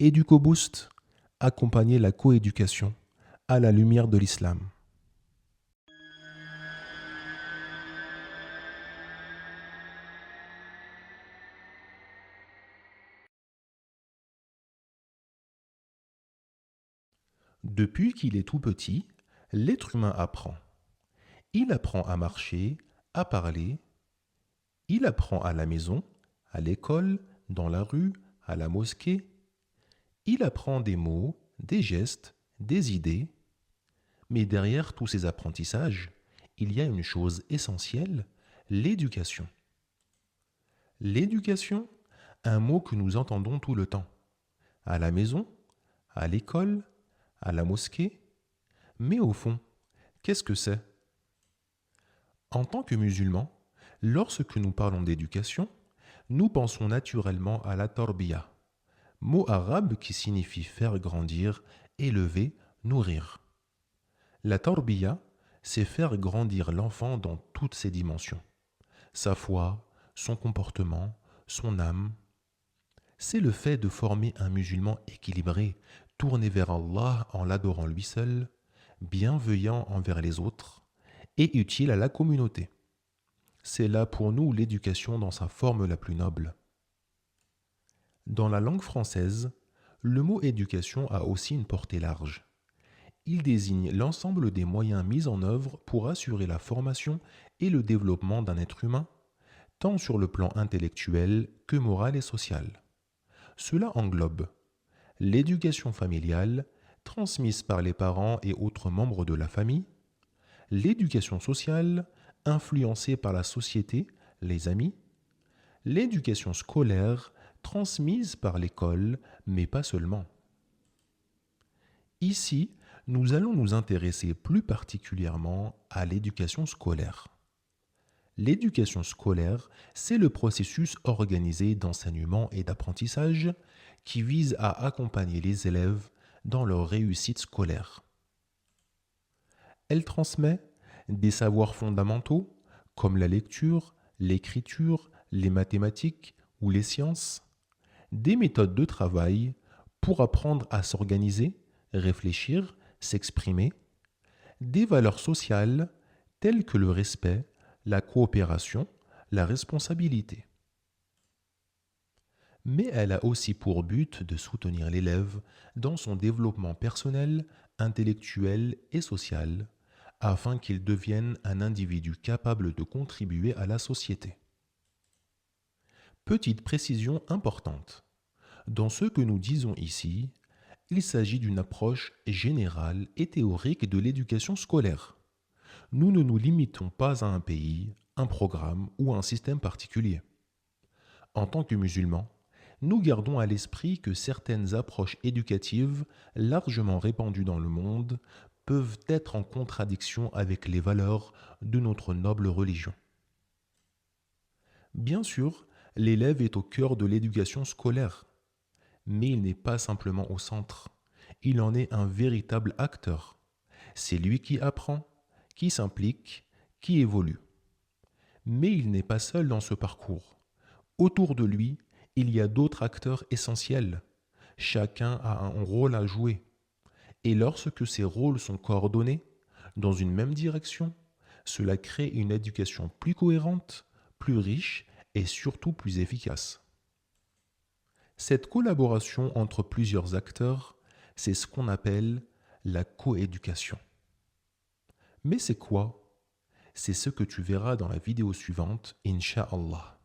EducoBoost, accompagner la coéducation à la lumière de l'islam. Depuis qu'il est tout petit, l'être humain apprend. Il apprend à marcher, à parler, il apprend à la maison, à l'école, dans la rue, à la mosquée. Il apprend des mots, des gestes, des idées. Mais derrière tous ces apprentissages, il y a une chose essentielle, l'éducation. L'éducation, un mot que nous entendons tout le temps. À la maison, à l'école, à la mosquée. Mais au fond, qu'est-ce que c'est? En tant que musulmans, lorsque nous parlons d'éducation, nous pensons naturellement à la tarbiya, mot arabe qui signifie faire grandir, élever, nourrir. La tarbiya, c'est faire grandir l'enfant dans toutes ses dimensions. Sa foi, son comportement, son âme. C'est le fait de former un musulman équilibré, tourné vers Allah en l'adorant lui seul, bienveillant envers les autres et utile à la communauté. C'est là pour nous l'éducation dans sa forme la plus noble. Dans la langue française, le mot éducation a aussi une portée large. Il désigne l'ensemble des moyens mis en œuvre pour assurer la formation et le développement d'un être humain, tant sur le plan intellectuel que moral et social. Cela englobe l'éducation familiale, transmise par les parents et autres membres de la famille, l'éducation sociale, influencée par la société, les amis, l'éducation scolaire, transmise par l'école, mais pas seulement. Ici, nous allons nous intéresser plus particulièrement à l'éducation scolaire. L'éducation scolaire, c'est le processus organisé d'enseignement et d'apprentissage qui vise à accompagner les élèves dans leur réussite scolaire. Elle transmet des savoirs fondamentaux comme la lecture, l'écriture, les mathématiques ou les sciences, des méthodes de travail pour apprendre à s'organiser, réfléchir, s'exprimer, des valeurs sociales telles que le respect, la coopération, la responsabilité. Mais elle a aussi pour but de soutenir l'élève dans son développement personnel, intellectuel et social, afin qu'il devienne un individu capable de contribuer à la société. Petite précision importante. Dans ce que nous disons ici, il s'agit d'une approche générale et théorique de l'éducation scolaire. Nous ne nous limitons pas à un pays, un programme ou un système particulier. En tant que musulmans, nous gardons à l'esprit que certaines approches éducatives largement répandues dans le monde peuvent être en contradiction avec les valeurs de notre noble religion. Bien sûr, l'élève est au cœur de l'éducation scolaire, mais il n'est pas simplement au centre, il en est un véritable acteur. C'est lui qui apprend, qui s'implique, qui évolue. Mais il n'est pas seul dans ce parcours. Autour de lui, il y a d'autres acteurs essentiels. Chacun a un rôle à jouer. Et lorsque ces rôles sont coordonnés dans une même direction, cela crée une éducation plus cohérente, plus riche et surtout plus efficace. Cette collaboration entre plusieurs acteurs, c'est ce qu'on appelle la coéducation. Mais c'est quoi? C'est ce que tu verras dans la vidéo suivante, Inch'Allah.